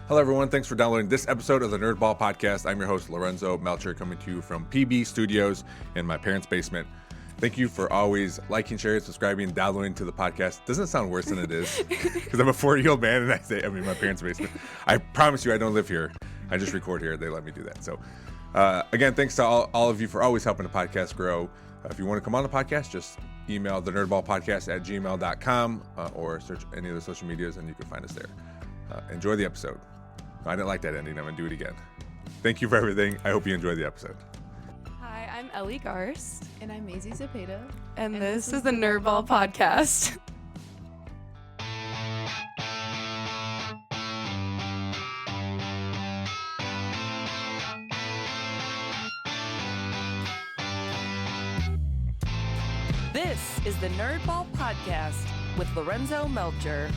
Hello, everyone. Thanks for downloading this episode of the Nerdball Podcast. I'm your host, Lorenzo Melcher, coming to you from PB Studios in my parents' basement. Thank you for always liking, sharing, subscribing, downloading to the podcast. Doesn't sound worse than it is, because I'm a 40-year-old man and I say, I'm in my parents' basement. I promise you I don't live here. I just record here. They let me do that. So, again, thanks to all of you for always helping the podcast grow. If you want to come on the podcast, just email the nerdballpodcast@gmail.com or search any of the social medias and you can find us there. Enjoy the episode. I didn't like that ending. I'm going to do it again. Thank you for everything. I hope you enjoy the episode. Hi, I'm Ellie Garst. And I'm Mazie Zepeda. And this is the Nerdball Podcast. This is the Nerdball Podcast with Lorenzo Melcher.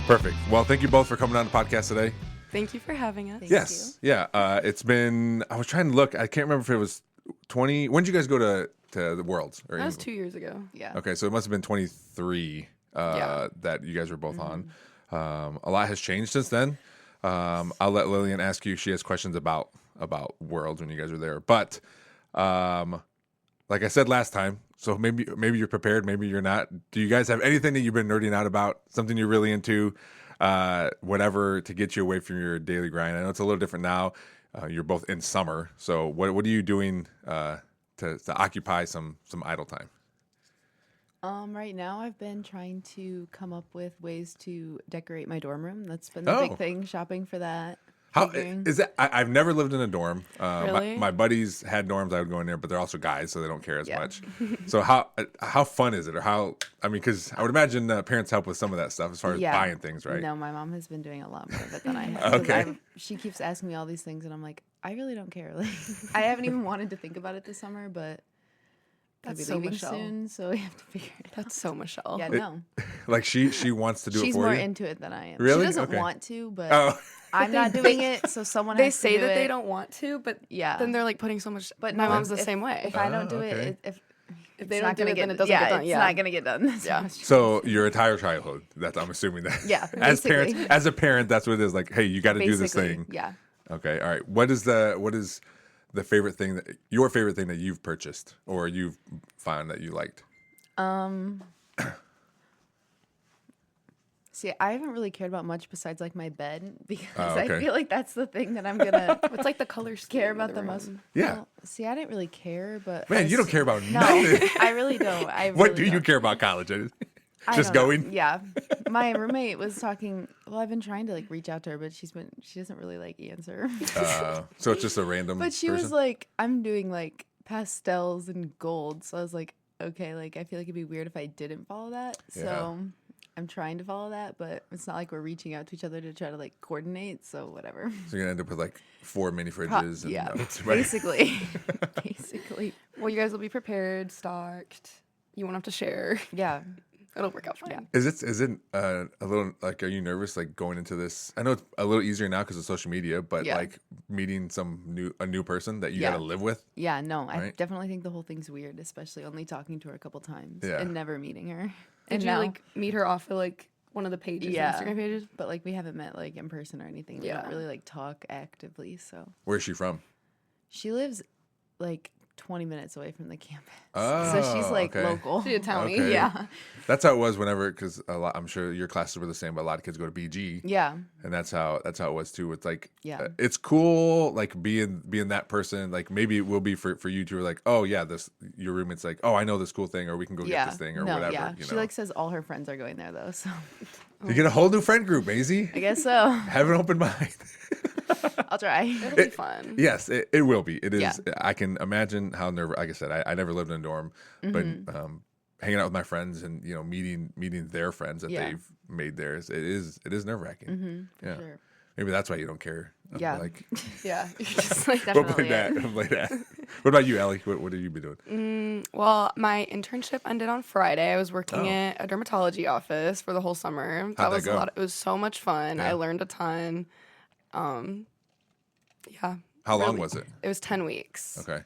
Perfect. Well, thank you both for coming on the podcast today. Thank you for having us. Yes. Yeah. It's been, I was trying to look. I can't remember if it was 20. When did you guys go to the Worlds? That was 2 years ago. Yeah. Okay. So it must have been 23 that you guys were both on. A lot has changed since then. I'll let Lillian ask you. She has questions about Worlds when you guys were there. But like I said last time, so maybe you're prepared, maybe you're not. Do you guys have anything that you've been nerding out about? Something you're really into? Whatever to get you away from your daily grind. I know it's a little different now. You're both in summer, so what are you doing to occupy some idle time? Right now I've been trying to come up with ways to decorate my dorm room. That's been the big thing, shopping for that. How is that? I've never lived in a dorm. Really? My buddies had dorms. I would go in there, but they're also guys, so they don't care as much. So how fun is it, or because I would imagine parents help with some of that stuff as far as buying things, right? No, my mom has been doing a lot more of it than I have. Okay. She keeps asking me all these things, and I'm like, I really don't care. Like, I haven't even wanted to think about it this summer, but I'll be That's so leaving Michelle. soon, so we have to figure it out. That's so Michelle. Yeah, no. Like she wants to do it She's for more you. into it than I am. Really? She doesn't Okay. want to, but Oh. I'm not doing it, so someone They has to say do that it. they don't want to, but then they're like putting so much. But my no, mom's the if- same way. If I don't do okay. it, If they it's don't not do gonna it, get, then it doesn't get done. It's Yeah. not gonna get done. That's Yeah. how much- So your entire childhood, I'm assuming that. Yeah, As basically. parents, as a parent, that's what it is. Like, hey, you got to do this Basically, thing. Yeah. Okay. All right. What is the favorite thing your favorite thing that you've purchased or you've found that you liked? See, I haven't really cared about much besides like my bed because Oh, okay. I feel like that's the thing that I'm gonna It's like the color scheme care of about the room. most. Yeah. Well, see, I didn't really care, but Man, you don't care about No, nothing. I really don't. What do you care about college? I Just don't know. going? Yeah. My roommate was talking. Well, I've been trying to like reach out to her, but she doesn't really like answer. So it's just a random. But she person? was like, I'm doing like pastels and gold, so I was like, okay, like I feel like it'd be weird if I didn't follow that. So I'm trying to follow that, but it's not like we're reaching out to each other to try to like coordinate. So whatever. So you're gonna end up with like 4 mini fridges. And Yeah, notes, right? basically. Basically. Well, you guys will be prepared, stocked. You won't have to share. Yeah. It'll work out fine. Yeah. Is it a little like? Are you nervous like going into this? I know it's a little easier now because of social media, but Yeah. like meeting a new person that you Yeah. got to live with. Yeah, no, I Right. definitely think the whole thing's weird, especially only talking to her a couple times Yeah. and never meeting her. Did And you now, like meet her off of like one of the pages, Yeah. Instagram pages? but like we haven't met like in person or anything. We Yeah. don't really like talk actively. So Where's she from? she lives like 20 minutes away from the campus. Oh, So she's like okay. local. She a townie. Okay. Yeah. That's how it was whenever, because I'm sure your classes were the same, but a lot of kids go to BG. Yeah. And that's how it was too. It's like, Yeah. it's cool, like being that person. Like maybe it will be for you two. Like, oh yeah, your roommate's like, oh, I know this cool thing, or we can go get this thing, or whatever. Yeah. You She know? like says all her friends are going there though. So You get a whole new friend group, Mazie. I guess so. Have an open mind. I'll try. It'll be fun. Yes, it will be. It is. Yeah. I can imagine how nervous. Like I said, I never lived in a dorm, but hanging out with my friends and meeting their friends that Yeah. they've made theirs. It is nerve wracking. Yeah. Sure. Maybe that's why you don't care. Yeah. Like, Yeah. You're just like, Definitely. I'm like that. What about you, Ellie? What have you been doing? well, my internship ended on Friday. I was working Oh. at a dermatology office for the whole summer. How'd That that was go? a lot. It was so much fun. Yeah. I learned a ton. Yeah. How long really- was it? It was 10 weeks. Okay.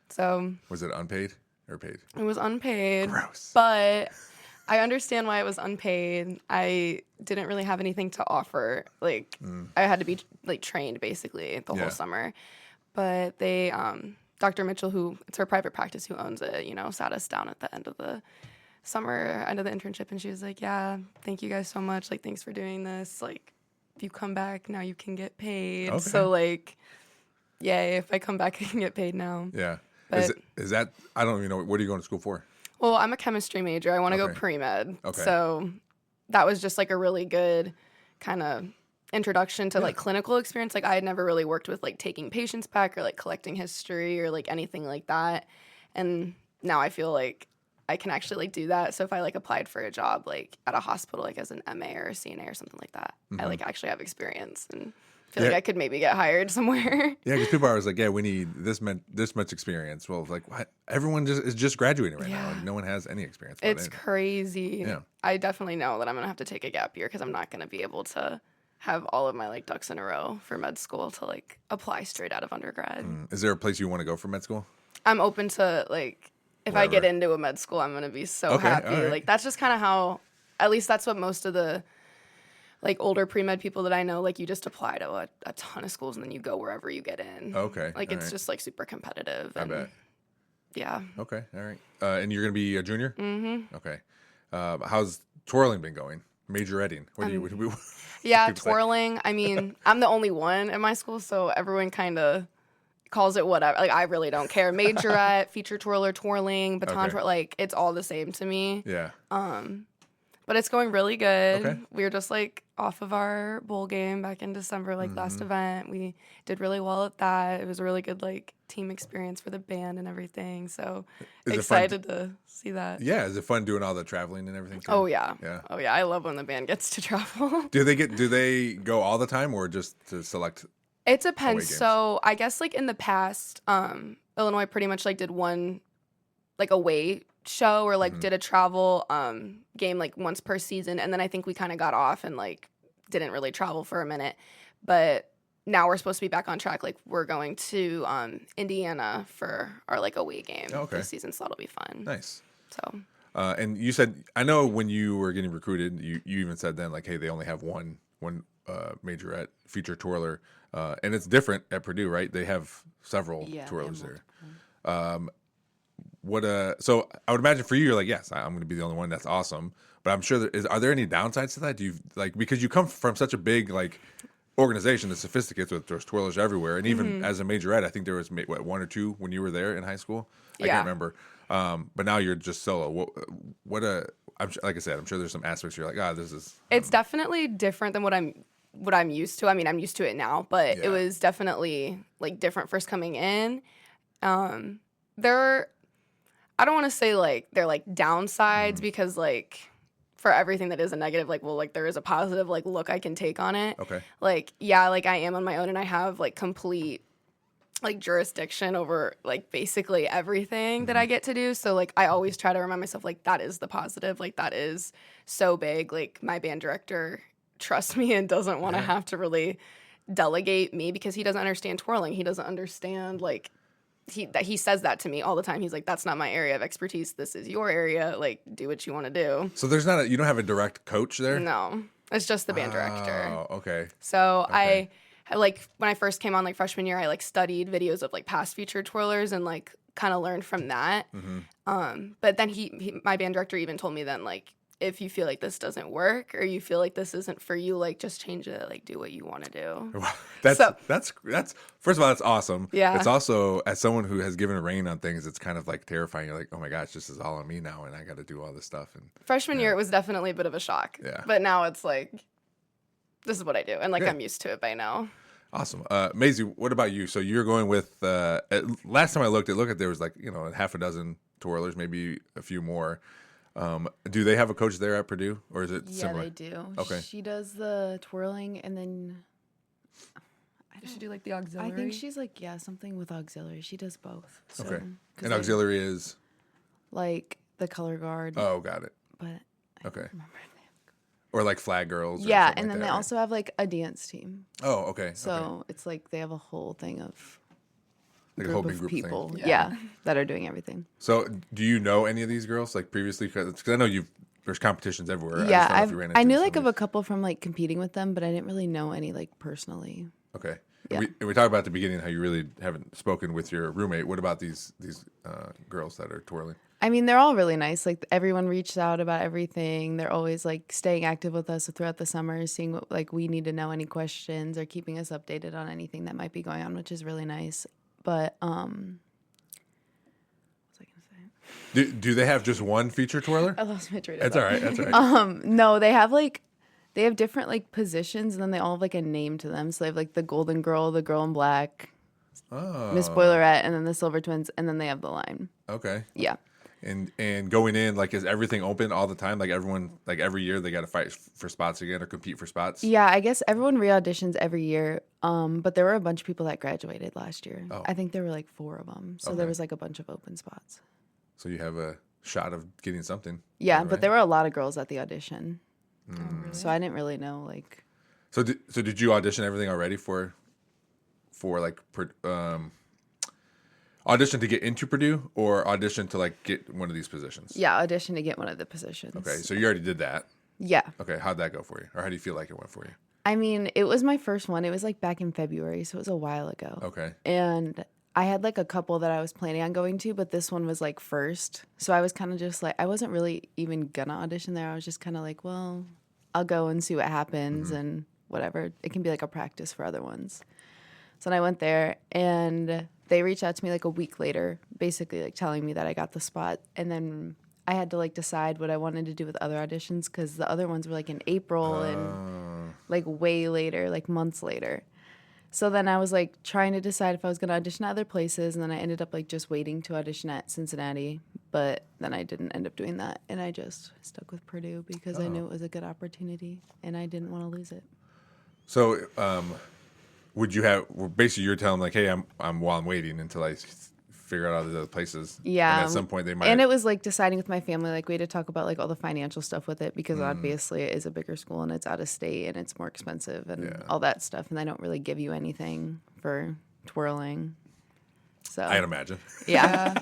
So Was it unpaid or paid? it was unpaid. Gross. But I understand why it was unpaid. I didn't really have anything to offer. Like, I had to be like trained basically the whole summer. But they, Dr. Mitchell, who it's her private practice who owns it, sat us down at the end of the summer, end of the internship, and she was like, "Yeah, thank you guys so much. Like, thanks for doing this. Like, if you come back now, you can get paid." Okay. So like, yay! If I come back, I can get paid now. Yeah. But, Is that? I don't even know. What are you going to school for? well, I'm a chemistry major. I want to go Okay. pre-med. Okay. So that was just like a really good kind of introduction to like clinical experience. Like I had never really worked with like taking patients back or like collecting history or like anything like that. And now I feel like I can actually like do that. So if I like applied for a job like at a hospital like as an MA or a CNA or something like that, I like actually have experience and feel like I could maybe get hired somewhere. Yeah, because people are always like, "Yeah, we need this much experience." Well, like what? Everyone is just graduating right now. Like, no one has any experience. It's crazy. Yeah. I definitely know that I'm gonna have to take a gap year because I'm not gonna be able to have all of my like ducks in a row for med school to like apply straight out of undergrad. Is there a place you want to go for med school? I'm open to like if I get into a med school, I'm gonna be so Okay, happy. all right. Like that's just kind of how, at least that's what most of the like older pre-med people that I know, like you just apply to a ton of schools and then you go wherever you get in. Okay, Like all it's right. just like super competitive. I bet. Yeah. Okay, all right. And you're gonna be a junior? Mm-hmm. Okay. How's twirling been going? Majoretting. What do you? Yeah, people say? twirling. I mean, I'm the only one at my school, so everyone kind of calls it whatever. Like I really don't care. Majorette, feature twirler, twirling, baton Okay. twirl, like it's all the same to me. Yeah. But it's going really good. Okay. We were just like off of our bowl game back in December, like last event. We did really well at that. It was a really good like team experience for the band and everything. So Is it fun excited to see that. Yeah. Is it fun doing all the traveling and everything? Too? Oh yeah. Yeah. Oh yeah. I love when the band gets to travel. Do they go all the time or just to select? It depends. games. So I guess like in the past, Illinois pretty much like did one like away show or like did a travel game like once per season, and then I think we kind of got off and like didn't really travel for a minute. But now we're supposed to be back on track. Like we're going to Indiana for our like away game this season, so that'll be fun. Nice. So And you said, I know when you were getting recruited, you even said then like, hey, they only have one majorette feature twirler, and it's different at Purdue, right? They have several twirlers there. So I would imagine for you, you're like, yes, I'm going to be the only one. That's awesome. But I'm sure are there any downsides to that? Do you like, because you come from such a big like organization that's sophisticated with there's twirlers everywhere, and even as a majorette, I think there was one or two when you were there in high school. I can't remember. But now you're just solo. Like I said, I'm sure there's some aspects you're like, this is. It's definitely different than what I'm used to. I mean, I'm used to it now, but it was definitely like different first coming in. I don't want to say like they're like downsides because like for everything that is a negative, like well, like there is a positive like look I can take on it. Okay. Like yeah, like I am on my own and I have like complete like jurisdiction over like basically everything that I get to do. So like I always try to remind myself like that is the positive, like that is so big. Like my band director trusts me and doesn't want to have to really delegate me because he doesn't understand twirling. He doesn't understand like he says that to me all the time. He's like, that's not my area of expertise. This is your area. Like do what you want to do. So there's you don't have a direct coach there? No, it's just the band director. Oh, okay. So I like when I first came on like freshman year, I like studied videos of like past featured twirlers and like kind of learned from that. But then my band director even told me then like if you feel like this doesn't work or you feel like this isn't for you, like just change it, like do what you want to do. That's first of all, that's awesome. Yeah. It's also, as someone who has given a rein on things, it's kind of like terrifying. You're like, oh my gosh, this is all on me now, and I got to do all this stuff. And Freshman year, it was definitely a bit of a shock. Yeah. But now it's like, this is what I do, and like I'm used to it by now. Awesome. Mazie, what about you? So you're going with, last time I looked, it looked like there was like, half a dozen twirlers, maybe a few more. Do they have a coach there at Purdue, or is it similar? Yeah, they do. Okay. She does the twirling, and then Does she do like the auxiliary? I think she's like something with auxiliary. She does both. So, Okay. 'cause And auxiliary is? like the color guard. Oh, got it. But I Okay. don't remember the name. Or like flag girls? Or Yeah, something and like then that, they right? also have like a dance team. Oh, okay. So it's like they have a whole thing of Like a whole group big of group people, thing. yeah, that are doing everything. So do you know any of these girls like previously? Because I know you've there's competitions everywhere. Yeah, I just don't know if you ran I into knew some like of of a these. couple from like competing with them, but I didn't really know any like personally. Okay. Yeah. And we talked about at the beginning how you really haven't spoken with your roommate. What about these girls that are twirling? I mean, they're all really nice. Like everyone reached out about everything. They're always like staying active with us throughout the summer, seeing what like we need to know, any questions, or keeping us updated on anything that might be going on, which is really nice. But what was I gonna say? Do they have just one feature twirler? I lost my train of That's thought. all right. That's all right. No, they have different like positions, and then they all have like a name to them. So they have like the Golden Girl, the Girl in Black, Miss Spoilerette, and then the Silver Twins, and then they have the line. Okay. Yeah. And going in, like, is everything open all the time? Like everyone, like every year they got to fight for spots again or compete for spots? Yeah, I guess everyone re-auditions every year. But there were a bunch of people that graduated last year. Oh. I think there were like 4 of them. So there was like a bunch of open spots. So you have a shot of getting something. Yeah, right? but there were a lot of girls at the audition. Oh, really? So I didn't really know like. So did you audition everything already for like audition to get into Purdue or audition to like get one of these positions? Yeah, audition to get one of the positions. Okay, so you already did that. Yeah. Okay, how'd that go for you? Or how do you feel like it went for you? I mean, it was my first one. It was like back in February, so it was a while ago. Okay. And I had like a couple that I was planning on going to, but this one was like first. So I was kind of just like, I wasn't really even gonna audition there. I was just kind of like, well, I'll go and see what happens and whatever. It can be like a practice for other ones. So then I went there and they reached out to me like a week later, basically like telling me that I got the spot. And then I had to like decide what I wanted to do with other auditions because the other ones were like in April and like way later, like months later. So then I was like trying to decide if I was going to audition at other places. And then I ended up like just waiting to audition at Cincinnati. But then I didn't end up doing that. And I just stuck with Purdue because I knew it was a good opportunity and I didn't want to lose it. So would you have basically you're telling them like, hey, I'm while I'm waiting until I figure out all the other places. Yeah. And at some point they might. And it was like deciding with my family, like we had to talk about like all the financial stuff with it because obviously it is a bigger school and it's out of state and it's more expensive and all that stuff. And they don't really give you anything for twirling. So I'd imagine. yeah.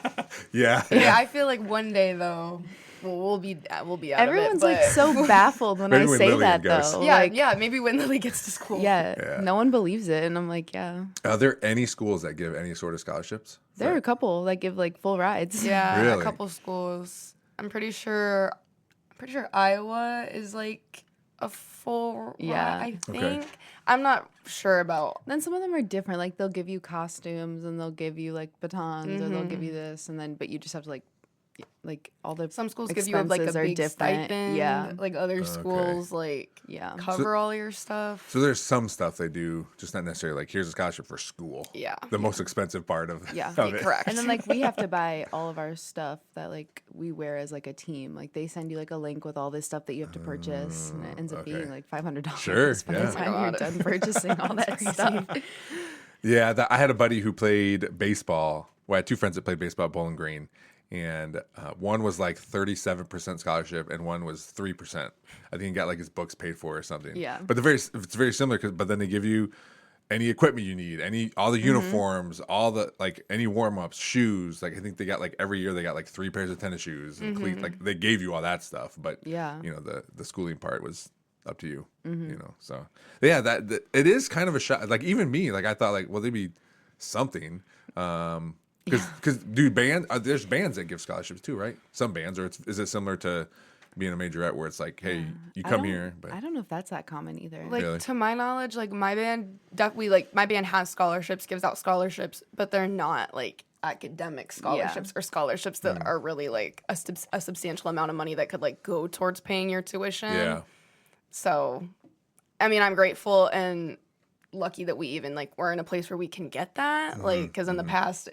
Yeah. Yeah, I feel like one day though, we'll be out Everyone's of it. like so baffled when Maybe I when say Lillian that goes. though. Yeah, Like, yeah. Maybe when Lily gets to school. yeah. No one believes it. And I'm like, yeah. Are there any schools that give any sort of scholarships? There are a couple that give like full rides. Yeah, Really? a couple schools. I'm pretty sure Iowa is like a full Yeah. ride, I Okay. think. I'm not sure about. Then some of them are different. Like they'll give you costumes and they'll give you like batons or they'll give you this and then but you just have to like all the Some schools give you like a expenses are big different. stipend. Yeah. Like other schools like Yeah. cover all your stuff. So there's some stuff they do, just not necessarily like here's a scholarship for school. Yeah. The most expensive part of Yeah. of it. Correct. And then like we have to buy all of our stuff that like we wear as like a team. Like they send you like a link with all this stuff that you have to purchase, and it ends up being like $500 Sure, by yeah. the time Oh my you're God. done purchasing all that stuff. Yeah, I had a buddy who played baseball. Well, I had two friends that played baseball at Bowling Green, and one was like 37% scholarship, and one was 3%. I think he got like his books paid for or something. Yeah. But it's very similar, but then they give you any equipment you need, all the uniforms, all the like any warm ups, shoes. Like I think they got like every year they got like 3 pairs of tennis shoes and cleats. Like they gave you all that stuff, but Yeah. you know the schooling part was up to you. You know, so yeah, that it is kind of a shot. Like even me, like I thought like well they'd be something. Because dude, there's bands that give scholarships too, right? Some bands, or is it similar to being a majorette where it's like, hey, you come here, but I don't know if that's that common either. Like Really? to my knowledge, like my band my band has scholarships, gives out scholarships, but they're not like academic scholarships or scholarships that are really like a substantial amount of money that could like go towards paying your tuition. yeah, So, I mean, I'm grateful and lucky that we even like we're in a place where we can get that. Like, because in the past,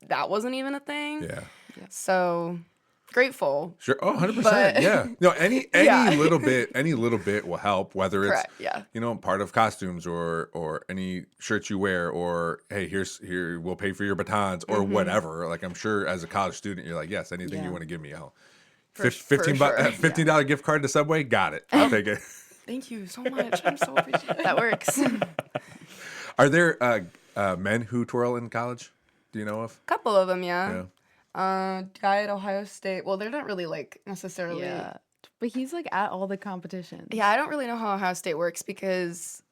that wasn't even a thing. yeah. So grateful. Sure. Oh, 100%. But- Yeah. No, any Yeah. little bit will help, whether it's Correct, yeah. you know, part of costumes or any shirts you wear, or hey, here we'll pay for your batons or whatever. Like I'm sure as a college student you're like, yes, anything you Yeah. want to give me, I'll For $15 sure. $15 gift card to Subway, got it. I'll take it. Thank you so much. I'm so appreciative. that works. Are there men who twirl in college? Do you know of? Couple of them, yeah. Yeah. Guy at Ohio State. Well, they're not really like necessarily Yeah. But he's like at all the competitions. Yeah, I don't really know how Ohio State works because,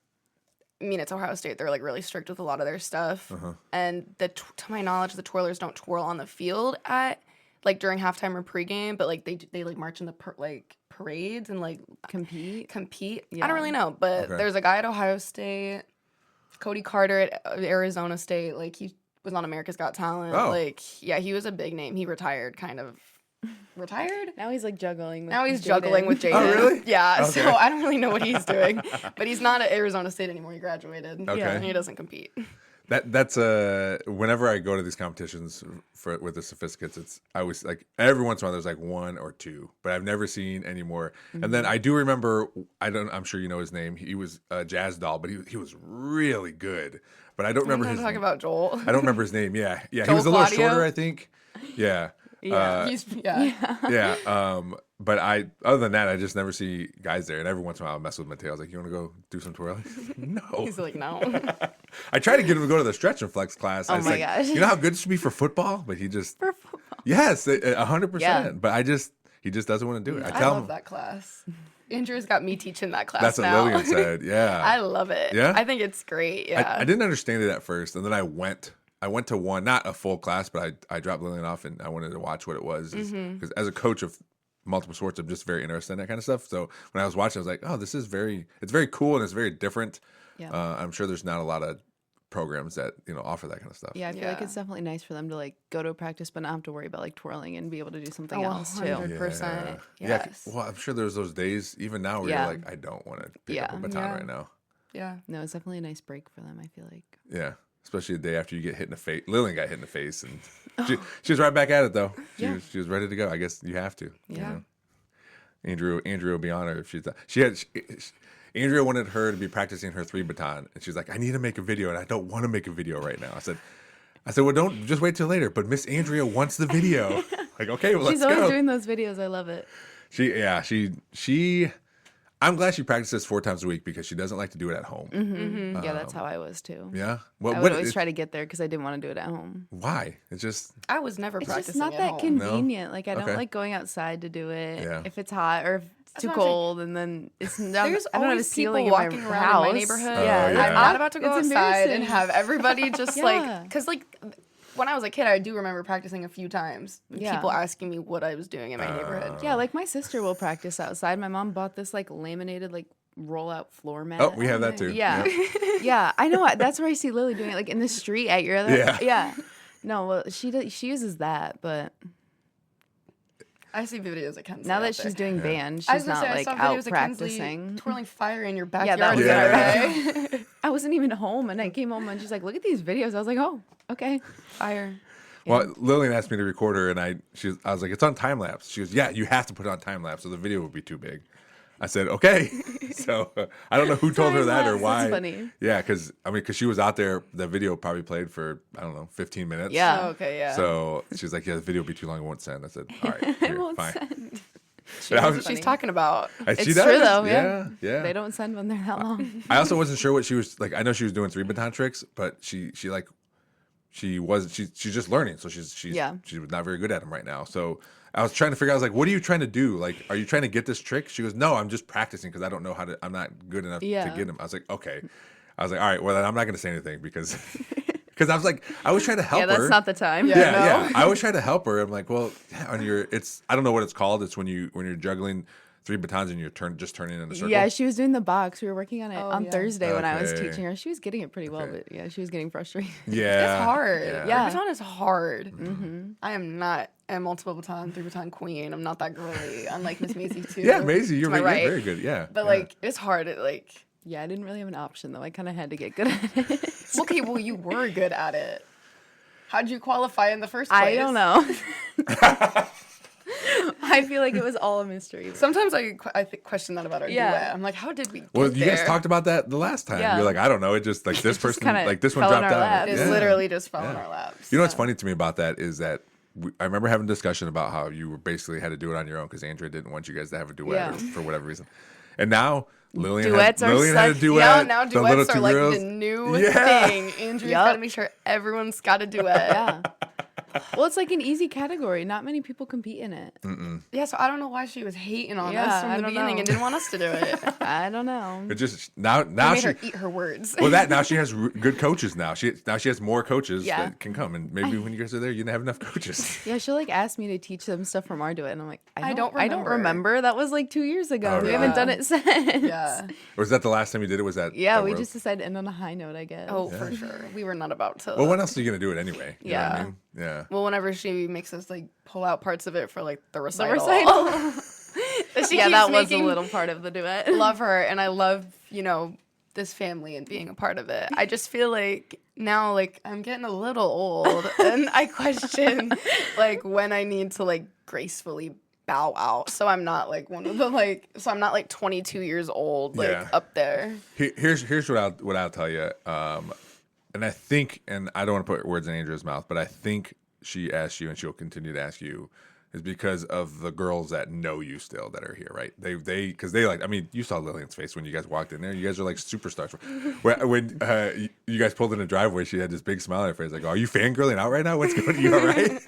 I mean, it's Ohio State. They're like really strict with a lot of their stuff. And to my knowledge, the twirlers don't twirl on the field at like during halftime or pregame, but like they like march in the parades and like Compete. I don't really know, but there's a guy at Ohio State, Cody Carter at Arizona State. Like he was on America's Got Talent. Oh. Like yeah, he was a big name. He retired. Now he's like juggling. Now he's Jaden. juggling with Jaden. Oh, really? Yeah. Okay. So I don't really know what he's doing, but he's not at Arizona State anymore. He graduated. Okay. And he doesn't compete. That's whenever I go to these competitions with the sophisticates, it's I always like every once in a while there's like one or two, but I've never seen any more. And then I do remember I'm sure you know his name. He was a jazz doll, but he was really good. But I don't remember I'm his talking about Joel. I don't remember his name. Yeah. He Joel was a little Claudio? shorter, I think. Yeah. Yeah. But other than that, I just never see guys there. And every once in a while, I mess with Mateo. I was like, "You want to go do some twirling?" No. He's like, no. I tried to get him to go to the stretch and flex class. I was my like, gosh. you know how good it should be for football? But he just For football. yes, 100%. Yeah. But he just doesn't want to do it. I I tell love him that class. Andrew's got me teaching that class that's what now. Lillian said. Yeah. I love it. Yeah? I think it's great. Yeah. I didn't understand it at first, and then I went to one, not a full class, but I dropped Lillian off, and I wanted to watch what it was because as a coach of multiple sports, I'm just very interested in that kind of stuff. So when I was watching, I was like, oh, it's very cool and it's very different. Yeah. I'm sure there's not a lot of programs that offer that kind of stuff. Yeah, I feel like it's definitely nice for them to like go to a practice, but not have to worry about like twirling and be able to do something else too. 100%. Yeah. Yes. Well, I'm sure there's those days even now where Yeah. you're like, I don't want to pick up a baton Yeah. right now. Yeah. No, it's definitely a nice break for them. I feel like. Yeah. Especially the day after you get hit in the face. Lillian got hit in the face, and she was right back at it though. She was ready to go. I guess you have to. Yeah. Andrew will be on her if Andrea wanted her to be practicing her 3 baton, and she's like, I need to make a video, and I don't want to make a video right now. I said, well, don't just wait till later. But Miss Andrea wants the video. Like, okay, well, She's let's always go. doing those videos. I love it. She. I'm glad she practices 4 times a week because she doesn't like to do it at home. Mm-hmm. Yeah, that's how I was too. Yeah. I would always try to get there because I didn't want to do it at home. Why? It's just. I was never It's practicing just not at that home. convenient. Like I don't Okay. like going outside to do it Yeah. if it's hot or if it's too what I'm saying. cold, and then it's not. There's I don't have a always people ceiling in walking my around house. in my neighborhood. Oh, yeah. I'm not about to go It's outside and embarrassing. have everybody just Yeah. like, because like when I was a kid, I do remember practicing a few times. Yeah. People asking me what I was doing in my neighborhood. Yeah, like my sister will practice outside. My mom bought this like laminated like roll-out floor mat. Oh, we have that too. Yeah, Yep. yeah. I know. That's where I see Lily doing it, like in the street at your. Yeah. No, well, she uses that, but I see videos of Kensley now out that there. she's doing band, I was she's gonna not say, I like saw out videos of Kensley practicing. twirling fire in your Yeah, backyard that was the other Yeah. day. I wasn't even home, and I came home and she's like, "Look at these videos." I was like, "Oh, okay." Fire. Well, Lillian asked me to record her, and I was like, it's on time lapse. She goes, yeah, you have to put it on time lapse, so the video would be too big. I said, okay. So I don't know who told her that or Time-lapse, why. that's funny. Yeah, because she was out there. The video probably played for, I don't know, 15 minutes. Yeah. Oh, okay, yeah. So she's like, yeah, the video will be too long. It won't send. I said, all right, here, won't fine. send. But I was- She's talking about. She It's does. true though. Yeah, yeah. They don't send when they're that long. I also wasn't sure what she was like. I know she was doing 3 baton tricks, but she's just learning. So she's not very good at them right now. So I was trying to figure out, I was like, what are you trying to do? Like, are you trying to get this trick? She goes, no, I'm just practicing because I don't know I'm not good enough to Yeah. get them. I was like, okay. I was like, all right, well, then I'm not going to say anything because I was like, I was trying to help Yeah, her. that's not the time. Yeah. I always try to help her. I'm like, well, on I don't know what it's called. It's when you're juggling 3 batons and you're just turning in a circle. Yeah, she was doing the box. We were working on it on yeah. Thursday when I was Okay. teaching her. She was getting it pretty well, but yeah, she was getting frustrated. Yeah. It's hard. Yeah. Baton is hard. Mm-hmm. I am not a multiple baton, 3 baton queen. I'm not that girly. Unlike Miss Mazie too. Yeah, Mazie, you're To my right. very good. Yeah. But yeah. like, it's hard. Yeah, I didn't really have an option though. I kind of had to get good at it. Okay, well, you were good at it. How'd you qualify in the first place? I don't know. I feel like it was all a mystery. Sometimes I question that about our Yeah. duet. I'm like, how did we get Well, you there? guys talked about that the last time. Yeah. You're like, I don't know. It just like this person, kinda like this one fell in dropped our out. laps. It Yeah. literally just fell in our laps. You know what's funny to me about that is that I remember having a discussion about how you were basically had to do it on your own because Andrea didn't want you guys to have a duet Yeah. for whatever reason. And now Lillian Duets are Lillian had a such- duet. Yeah, now the little duets are two like girls. the new Yeah. thing. Andrew's Yup. got to make sure everyone's got a duet. Yeah. Well, it's like an easy category. Not many people compete in it. Yeah, so I don't know why she was hating on Yeah, us from I the don't beginning know. and didn't want us to do it. I don't know. It just now We now made she her eat her words. well that now she has good coaches now. She has more coaches Yeah. that can come, and maybe when you guys are there, you didn't have enough coaches. Yeah, she'll like ask me to teach them stuff from our duet, and I'm like, I don't I don't remember. remember. That was like 2 years ago. Oh, We really? haven't done it since. Yeah. Or was that the last time you did it? Was that Yeah, that we rope? just decided to end on a high note, I guess. Oh, for sure. We were not about to. Well, when else are you gonna do it anyway? You know what I Yeah. mean? Yeah. Well, whenever she makes us like pull out parts of it for like the The recital. recital. She Yeah, keeps that was a making- little part of the duet. Love her, and I love, this family and being a part of it. I just feel like now, like, I'm getting a little old, and I question, like, when I need to, like, gracefully bow out. So I'm not, like, I'm not, like, 22 years old, like, Yeah. up there. Here's what I'll tell you. And I think, and I don't want to put words in Andrea's mouth, but I think she asked you, and she'll continue to ask you, is because of the girls that know you still that are here, right? Because they like, I mean, you saw Lillian's face when you guys walked in there. You guys are like superstars. When you guys pulled in the driveway, she had this big smile on her face, like, "Are you fangirling out right now? What's going on? You all right?"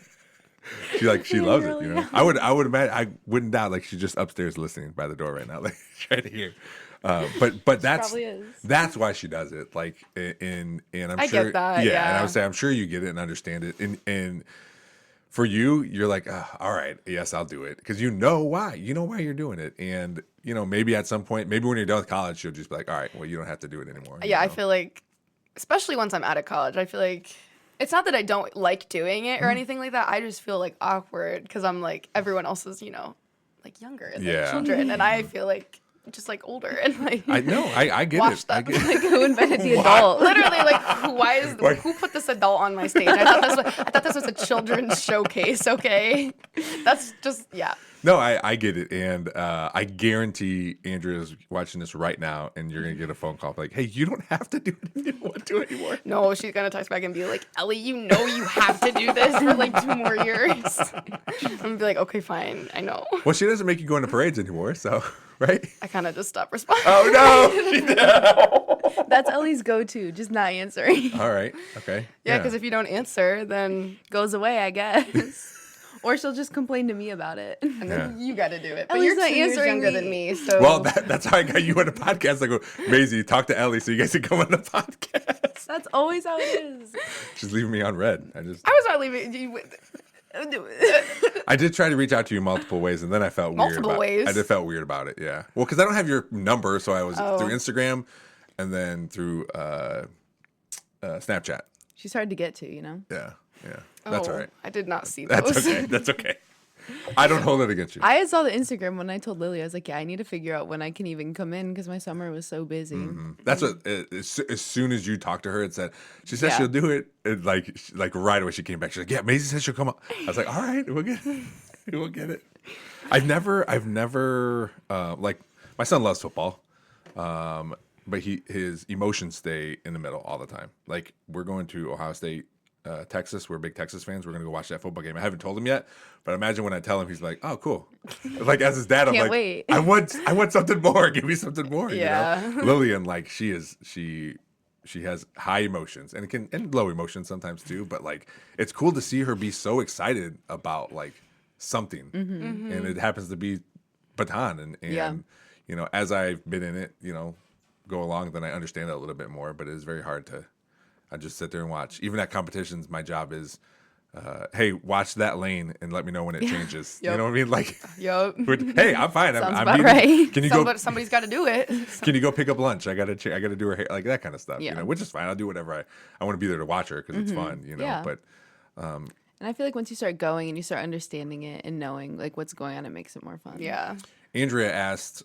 She loves it. You know, I would imagine, I wouldn't doubt, like, she's just upstairs listening by the door right now, like trying to hear. But that's probably is. that's why she does it. Like, and I'm I sure, get that, and I yeah. would say I'm sure you get it and understand it, and. For you, you're like, all right, yes, I'll do it. Because you know why. You know why you're doing it. And, maybe at some point, maybe when you're done with college, you'll just be like, all right, well, you don't have to do it anymore. Yeah, I feel like, especially once I'm out of college, I feel like it's not that I don't like doing it or anything like that. I just feel like awkward because I'm like, everyone else is, like younger and like Yeah. children. And I feel like just like older and like. I know. I get Watch it. I that. get it. Like, who invented the adult? Literally, like, who put this adult on my stage? I thought this was a children's showcase. Okay, that's just No, I get it. And I guarantee Andrea's watching this right now, and you're going to get a phone call like, hey, you don't have to do it if you don't want to anymore. No, she's gonna text back and be like, Ellie, you have to do this for like 2 more years. I'm gonna be like, okay, fine, I know. Well, she doesn't make you go into parades anymore, so, right? I kind of just stopped responding. Oh, no. She did. That's Ellie's go-to, just not answering. All right. Okay. Yeah, because if you don't answer, then Goes away, I guess. Or she'll just complain to me about it. and then you got to do it. But Ellie's you're not 2 years answering younger me. than me, so Well, that's how I got you on the podcast. I go, Mazie, talk to Ellie so you guys can come on the podcast. That's always how it is. She's leaving me on red. I was not leaving you. I did try to reach out to you multiple ways, and then I felt weird. Multiple ways? I did felt weird about it. Yeah. Well, because I don't have your number, so I was through Instagram, and then through Snapchat. She's hard to get to, you know? Yeah. Yeah. That's all right. I did not see those. That's okay. That's okay. I don't hold it against you. I saw the Instagram when I told Lily, I was like, yeah, I need to figure out when I can even come in because my summer was so busy. That's what. As soon as you talked to her, it said she said Yeah. she'll do it. And like right away, she came back. She's like, "Yeah, Mazie said she'll come up." I was like, "All right, we'll get it. We'll get it." I've never like my son loves football, but his emotions stay in the middle all the time. Like we're going to Ohio State. Texas, we're big Texas fans. We're gonna go watch that football game. I haven't told him yet, but imagine when I tell him, he's like, "Oh, cool." Like as his dad, I'm Can't like, wait. I want something more. Give me something more. Yeah. You know? Lillian, like she has high emotions and low emotions sometimes too. But like it's cool to see her be so excited about like something, and it happens to be baton. And Yeah. As I've been in it, go along, then I understand it a little bit more. But it is very hard to. I just sit there and watch. Even at competitions, my job is, hey, watch that lane and let me know when it changes. Yep. You know what I mean? Like, Yup. hey, I'm fine. Sounds I'm about eating. right. Can you go? Somebody's got to do it. Can you go pick up lunch? I gotta do her hair, like that kind of stuff. Yeah. Which is fine. I'll do whatever I want to be there to watch her because it's fun. Yeah. But And I feel like once you start going and you start understanding it and knowing like what's going on, it makes it more fun. Yeah. Andrea asked.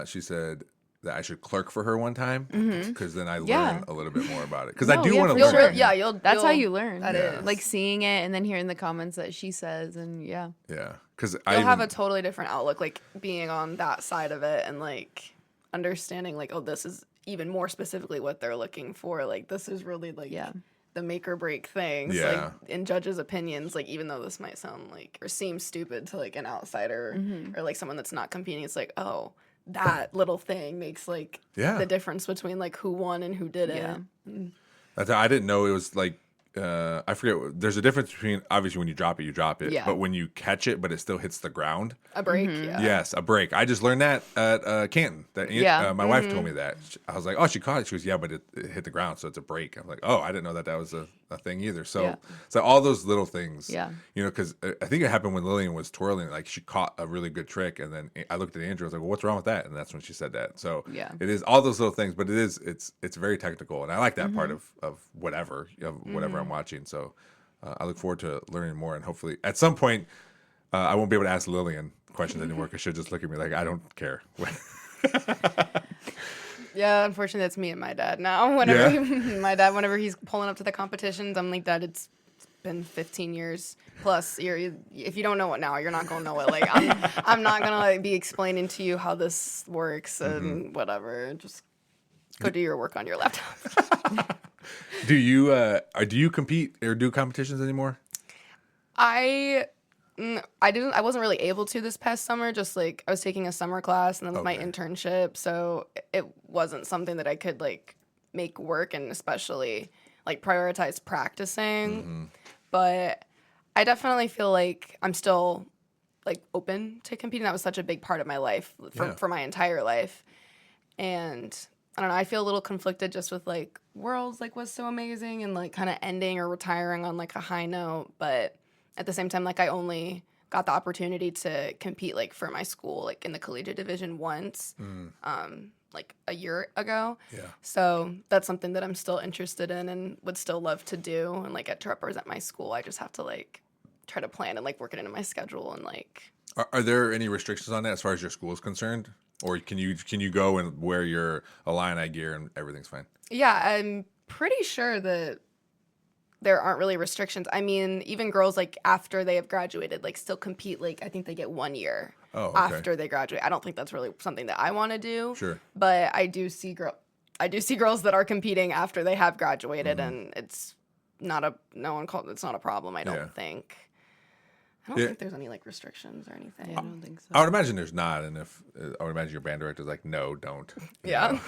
She said that I should clerk for her one time because then I Yeah. learn a little bit more about it. Because I No, do yeah, want for to learn. sure. Yeah, That's how you learn. That Yeah. is. Like seeing it and then hearing the comments that she says and yeah. Yeah. Because You'll have a totally different outlook, like being on that side of it and like understanding, like, oh, this is even more specifically what they're looking for. Like, this is really like Yeah. the make or break things. Yeah. Like, in judges' opinions, like, even though this might sound like or seem stupid to like an outsider or like someone that's not competing, it's like, oh, that little thing makes like Yeah. the difference between like who won and who didn't. Yeah. I didn't know it was like I forget. There's a difference between obviously when you drop it, Yeah. but when you catch it, but it still hits the ground. A break, yeah. Yes, a break. I just learned that at Canton. Yeah. My wife told me that. I was like, oh, she caught it. She goes, yeah, but it hit the ground, so it's a break. I'm like, oh, I didn't know that was a thing either. So, Yeah. so all those little things, Yeah. because I think it happened when Lillian was twirling. Like she caught a really good trick, and then I looked at Andrew. I was like, well, what's wrong with that? And that's when she said that. So Yeah. it is all those little things, but it's very technical, and I like that part of whatever I'm watching. So I look forward to learning more, and hopefully at some point I won't be able to ask Lillian questions anymore because she'll just look at me like I don't care. Yeah, unfortunately, that's me and my dad now. Whenever Yeah. my dad, whenever he's pulling up to the competitions, I'm like, Dad, it's been 15 years plus. If you don't know it now, you're not gonna know it. Like, I'm not gonna like be explaining to you how this works and whatever. Just go do your work on your laptop. Do you compete or do competitions anymore? I didn't. I wasn't really able to this past summer. Just like I was taking a summer class and then with my Okay. internship, so it wasn't something that I could like make work and especially like prioritize practicing. But I definitely feel like I'm still like open to competing. That was such a big part of my life for my entire life, and I don't know. I feel a little conflicted just with like Worlds like was so amazing and like kind of ending or retiring on like a high note, but at the same time, like I only got the opportunity to compete like for my school, like in the collegiate division once, like a year ago. Yeah. So that's something that I'm still interested in and would still love to do and like get to represent my school. I just have to like try to plan and like work it into my schedule and like. Are there any restrictions on that as far as your school is concerned, or can you go and wear your Illini gear and everything's fine? Yeah, I'm pretty sure that there aren't really restrictions. I mean, even girls like after they have graduated, like still compete. Like I think they get 1 year after they graduate. I don't think that's really something that I want to do. Sure. But I do see girls that are competing after they have graduated, and it's not a problem. I don't think. I don't think there's any like restrictions or anything. Yeah, I don't think so. I would imagine there's not, and if I would imagine your band director's like, no, don't. You Yeah.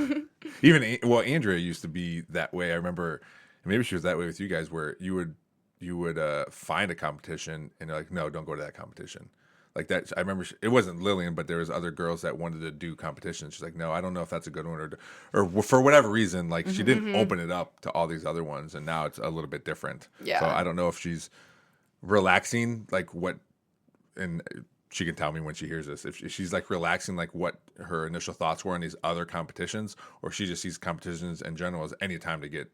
know? Andrea used to be that way. I remember, and maybe she was that way with you guys, where you would find a competition and you're like, no, don't go to that competition. Like that, I remember it wasn't Lillian, but there was other girls that wanted to do competitions. She's like, no, I don't know if that's a good one, or for whatever reason, like she didn't open it up to all these other ones, and now it's a little bit different. Yeah. So I don't know if she's relaxing, like what, and she can tell me when she hears this, if she's like relaxing, like what her initial thoughts were on these other competitions, or she just sees competitions in general as any time to get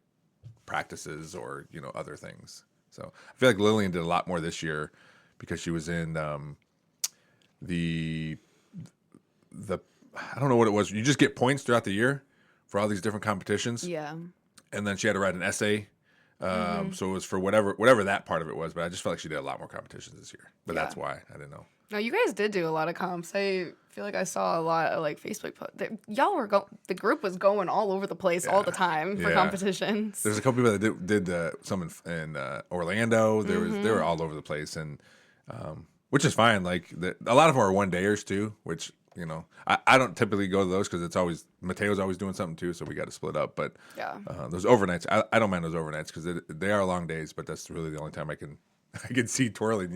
practices or other things. So I feel like Lillian did a lot more this year because she was in the I don't know what it was. You just get points throughout the year for all these different competitions. Yeah. And then she had to write an essay. So it was for whatever that part of it was. But I just felt like she did a lot more competitions this year. But that's why I didn't know. No, you guys did do a lot of comps. I feel like I saw a lot of like Facebook posts. Y'all were the group was going all over the place all the time for competitions. There's a couple people that did some in Orlando. They were all over the place, and which is fine. Like a lot of them are 1-dayers too, which I don't typically go to those because it's always Mateo's always doing something too, so we got to split up. But those overnights, I don't mind those overnights because they are long days. But that's really the only time I can see twirling.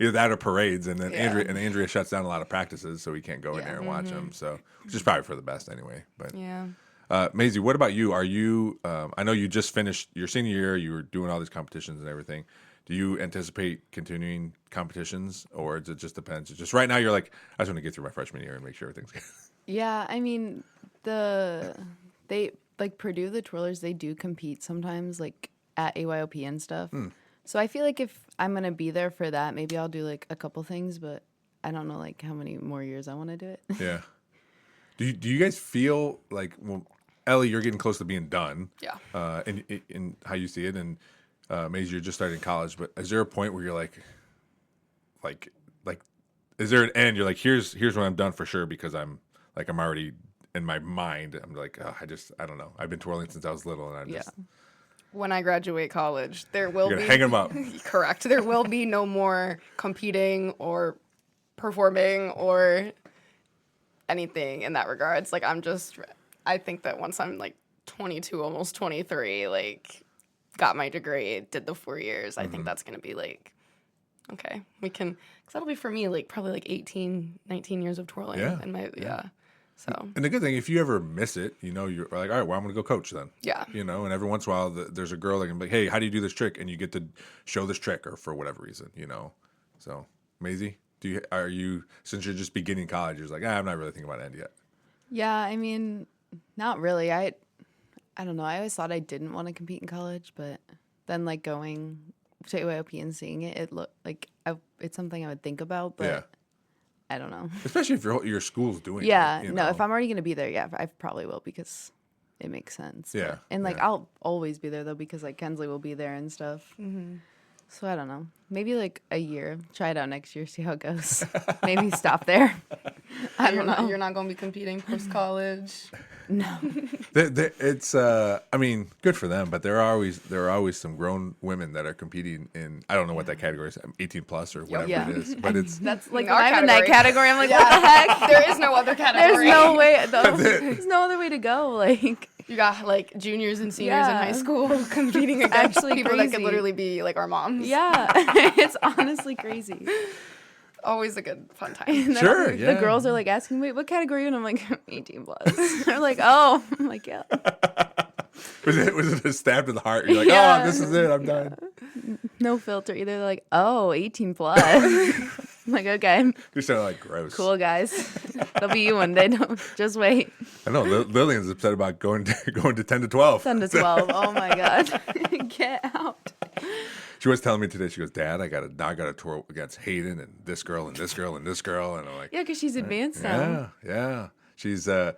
Either that or parades, and then Andrea shuts down a lot of practices, so we can't go in there and watch them. So which is probably for the best anyway. But Mazie, what about you? Are you? I know you just finished your senior year. You were doing all these competitions and everything. Do you anticipate continuing competitions, or it just depends? It's just right now you're like, I just want to get through my freshman year and make sure everything's good. Yeah, I mean, they like Purdue, the twirlers, they do compete sometimes like at AYOP and stuff. So I feel like if I'm gonna be there for that, maybe I'll do like a couple things, but I don't know like how many more years I want to do it. Yeah. Do you guys feel like, well, Ellie, you're getting close to being done? Yeah. In how you see it, and Mazie, you're just starting college, but is there a point where you're like, is there an end? You're like, here's when I'm done for sure because I'm already in my mind. I'm like, I don't know. I've been twirling since I was little, and I just When I graduate college, there will you're be gonna hang them up. Correct. There will be no more competing or performing or anything in that regards. Like I think that once I'm like 22, almost 23, like got my degree, did the 4 years. I think that's going to be like, okay, we can, because that'll be for me like probably like 18, 19 years of twirling. Yeah. And so. And the good thing, if you ever miss it, you're like, all right, well, I'm going to go coach then. Yeah. And every once in a while, there's a girl that can be like, hey, how do you do this trick? And you get to show this trick or for whatever reason, So, Mazie, are you, since you're just beginning college, you're like, I'm not really thinking about it yet. Yeah, I mean, not really. I don't know. I always thought I didn't want to compete in college, but then like going to AYOP and seeing it, it looked like it's something I would think about, but I don't know. Especially if your school's doing Yeah, it. no, if I'm already going to be there, I probably will because it makes sense. Yeah. But, and like I'll always be there though because like Kensley will be there and stuff. Mm-hmm. So I don't know. Maybe like a year. Try it out next year. See how it goes. Maybe stop there. I don't know. You're not going to be competing post college. No. It's I mean, good for them, but there are always some grown women that are competing in, I don't know what that category is, 18 plus or whatever it is, but it's That's like Our when I'm in that category. category. I'm like, what the heck? There is no other category. There's no way. There's no other way to go. Like, You got like juniors and seniors in Yeah. high school competing against Actually people that could crazy. literally be like our moms. yeah, it's honestly crazy. Always a good fun time. And then Sure, the girls are like asking, wait, what category? And I'm like, 18 plus. They're like, oh, I'm like, yeah. was it a stab to the heart? You're like, Yeah. oh, this is it, I'm done. No filter either. They're like, oh, 18 plus. I'm like, okay, You sound like gross. cool, guys. They'll be you one day. Don't just wait. I know Lillian's upset about going to 10 to 12. 10 to 12. Oh my god, get out. She was telling me today, she goes, Dad, I got a tour against Hayden and this girl and this girl and this girl, and I'm like, Yeah, because she's advanced now. yeah. She's I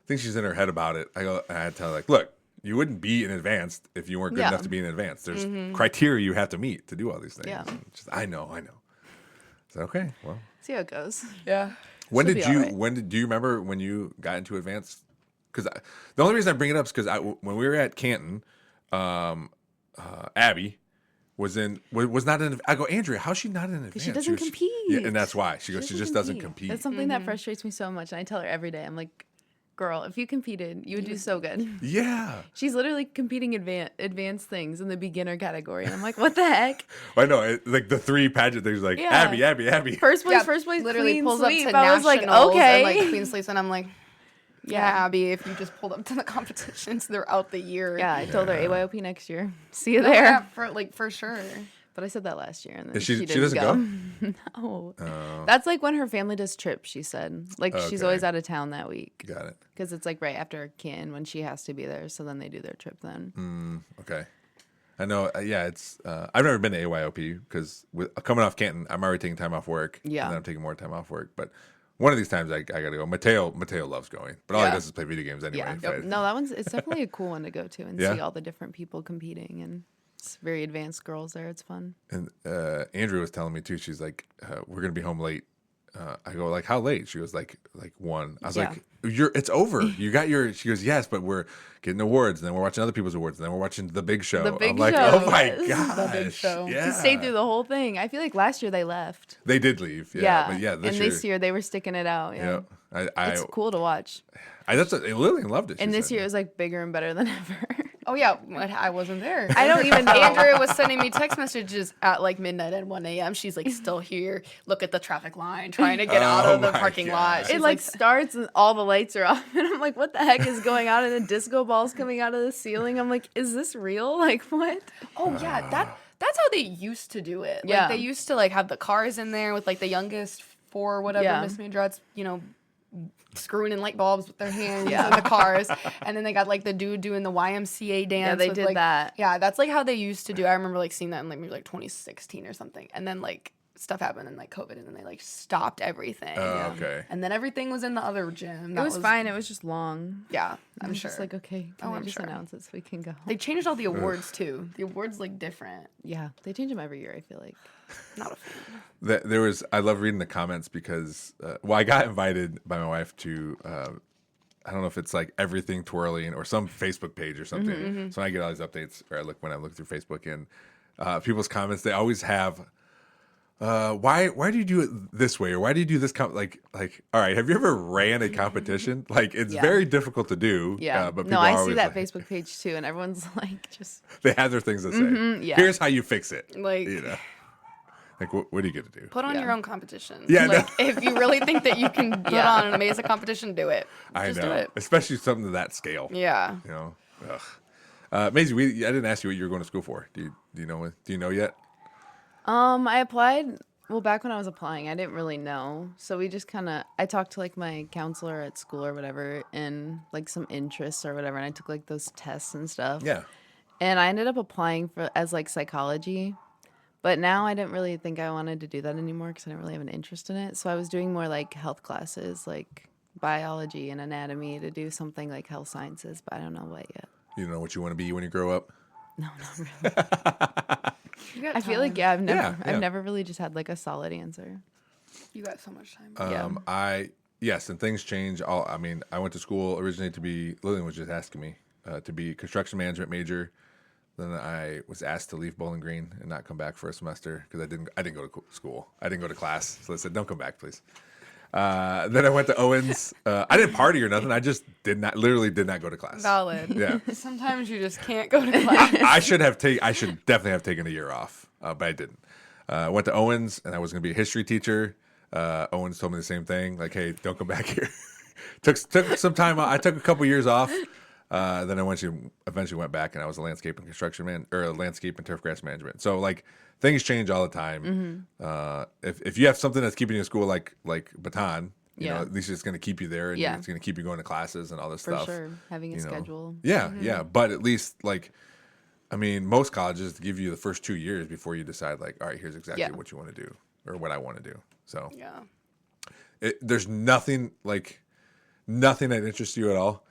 think she's in her head about it. I had to tell her, like, look, you wouldn't be in advanced if you weren't good Yeah. enough to be in advanced. There's criteria you have to meet to do all these things. Yeah. I know. So okay, well, See how it goes. Yeah. when She'll did be you? all right. When did do you remember when you got into advanced? Because the only reason I bring it up is because when we were at Canton, Abby was not in. I go, Andrea, how's she not in advanced? She doesn't compete. Yeah, and that's why she goes. She just doesn't compete. That's something that frustrates me so much. And I tell her every day, I'm like, girl, if you competed, you would do so good. Yeah, She's literally competing advanced things in the beginner category. And I'm like, what the heck? I know. Like the three pageant things, like Yeah. Abby. First place, Literally clean pulls sweep. up to I was like, nationals okay. and like clean sleeves, and I'm like, yeah, Abby, if you just pulled up to the competitions throughout the year. Yeah, I told her AYOP next year. See you No, there. yeah, for sure. But I said that last year, and then She didn't doesn't go? No, Oh, that's like when her family does trips. She said, like she's Okay. always out of town that week got it. because it's like right after Canton when she has to be there. So then they do their trip then. Okay. I know. Yeah, it's. I've never been to AYOP because coming off Canton, I'm already taking time off work. Yeah. And then I'm taking more time off work. But one of these times, I got to go. Mateo loves going, but all he Yeah. does is play video games anyway. Yeah, no, that one's it's definitely a cool one to go to and Yeah. see all the different people competing and it's very advanced girls there. It's fun. And Andrea was telling me too. She's like, "We're gonna be home late." I go, like, how late? She goes, like 1. I was Yeah. like, it's over. You got your. She goes, yes, but we're getting awards, and then we're watching other people's awards, and then we're watching the big show. The Big I'm like, Show, oh my yes. gosh, The Big Show. Yeah, She stayed through the whole thing. I feel like last year they left. They did leave. Yeah, Yeah, but yeah, and this year they were sticking it out. Yeah, yeah. it's cool to watch. Lillian loved it. And she this said. year it was like bigger and better than ever. Oh yeah, I wasn't there. I don't even know. Andrea was sending me text messages at like midnight and 1 a.m. She's like still here. Look at the traffic line, trying to get out Oh of the my parking God. lot. It She's like starts and all the lights are off, and I'm like, "What the heck is going on?" And the disco balls coming out of the ceiling. I'm like, "Is this real? Like what?" oh yeah, that's how they used to do it. Yeah. Like they used to like have the cars in there with like the youngest 4 whatever Yeah. Miss Majorettes, screwing in light bulbs with their hands in the cars, and then they got like the dude doing the YMCA dance. Yeah, they with, did like, that. Yeah, that's like how they used to do. I remember like seeing that in like maybe like 2016 or something, and then like stuff happened and like COVID, and then they like stopped everything. Oh, okay. And then everything was in the other gym. It That was fine. It was just long. Yeah, I'm I'm sure. just like, okay, can I I'm just sure. announce it so we can go? They changed all the awards too. The awards like different. Yeah, they change them every year. I feel like. Not a fan. There was. I love reading the comments because I got invited by my wife to. I don't know if it's like everything twirling or some Facebook page or something. So I get all these updates, or when I look through Facebook and people's comments, they always have why do you do it this way, or why do you do this? Like, all right, have you ever ran a competition? Like, it's Yeah. very difficult to do. Yeah. But people No, are I see always that like, Facebook page too, and everyone's like, just they have their things to say. yeah. Here's how you fix it. Like- you know, like what are you gonna do? Put on Yeah. your own competition. Yeah, Like, no. if you really think that you can put Yeah. on an amazing competition, do it. I Just know, do it. especially something to that scale. Yeah. You know, Mazie, I didn't ask you what you were going to school for. Do you know? Do you know yet? I applied. Well, back when I was applying, I didn't really know. So we just I talked to like my counselor at school or whatever, and like some interests or whatever, and I took like those tests and stuff. Yeah. And I ended up applying as like psychology, but now I didn't really think I wanted to do that anymore because I didn't really have an interest in it. So I was doing more like health classes, like biology and anatomy, to do something like health sciences, but I don't know what yet. You don't know what you want to be when you grow up? No, not really. You got I feel like time. I've never really just had like a solid answer. You got so much time. Yes, and things change. I went to school originally to be, Lillian was just asking me, to be construction management major. Then I was asked to leave Bowling Green and not come back for a semester because I didn't go to school. I didn't go to class. So I said, don't come back, please. Then I went to Owens. I didn't party or nothing. I just literally did not go to class. Valid. Yeah. Sometimes you just can't go to class. I should definitely have taken a year off, but I didn't. Went to Owens, and I was going to be a history teacher. Owens told me the same thing, like, "Hey, don't come back here." took some time. I took a couple years off. Then I eventually went back, and I was a landscape and construction man, or a landscape and turf grass management. So like things change all the time. If you have something that's keeping you in school, like baton, you know, at least it's going to keep you there, and it's going to keep you going to classes and all this For stuff. sure, having a schedule. Yeah, yeah. But at least, like, I mean, most colleges give you the first 2 years before you decide, like, all right, here's exactly what you want to do or what I want to do. So Yeah. there's nothing that interests you at all,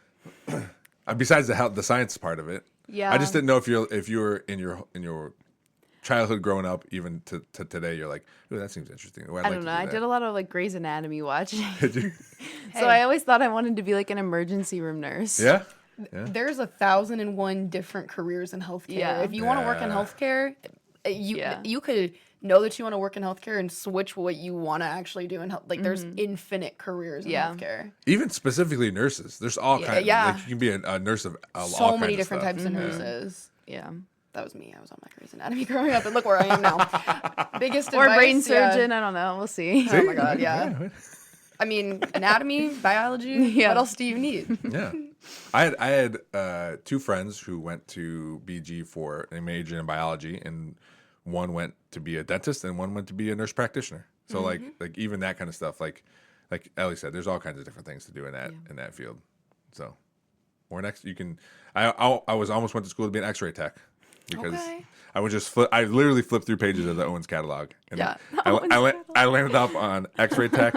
besides the science part of it. Yeah. I just didn't know if you were in your childhood growing up, even to today, you're like, ooh, that seems interesting. I don't know. I did a lot of like Grey's Anatomy watching. Did you? So I always thought I wanted to be like an emergency room nurse. Yeah. There's 1,001 different careers in healthcare. Yeah. If you want to work in healthcare, you could know that you want to work in healthcare and switch what you want to actually do in health. Like there's infinite careers in healthcare. Even specifically nurses, there's all kinds. Yeah. Like, you can be a nurse of all So kinds many of different stuff. types of nurses. Yeah. That was me. I was on my Grey's Anatomy growing up, and look where I am now. Biggest Or advice, brain yeah. surgeon. I don't know. We'll see. Oh my god, yeah. I mean, anatomy, biology. Yeah. What else do you need? Yeah. I had two friends who went to BG for a major in biology, and one went to be a dentist and one went to be a nurse practitioner. So like even that kind of stuff, like Ellie said, there's all kinds of different things to do in that field. So, or next you can. I was almost went to school to be an X-ray tech because I would just I literally flipped through pages of the Owens catalog, and I landed up on X-ray tech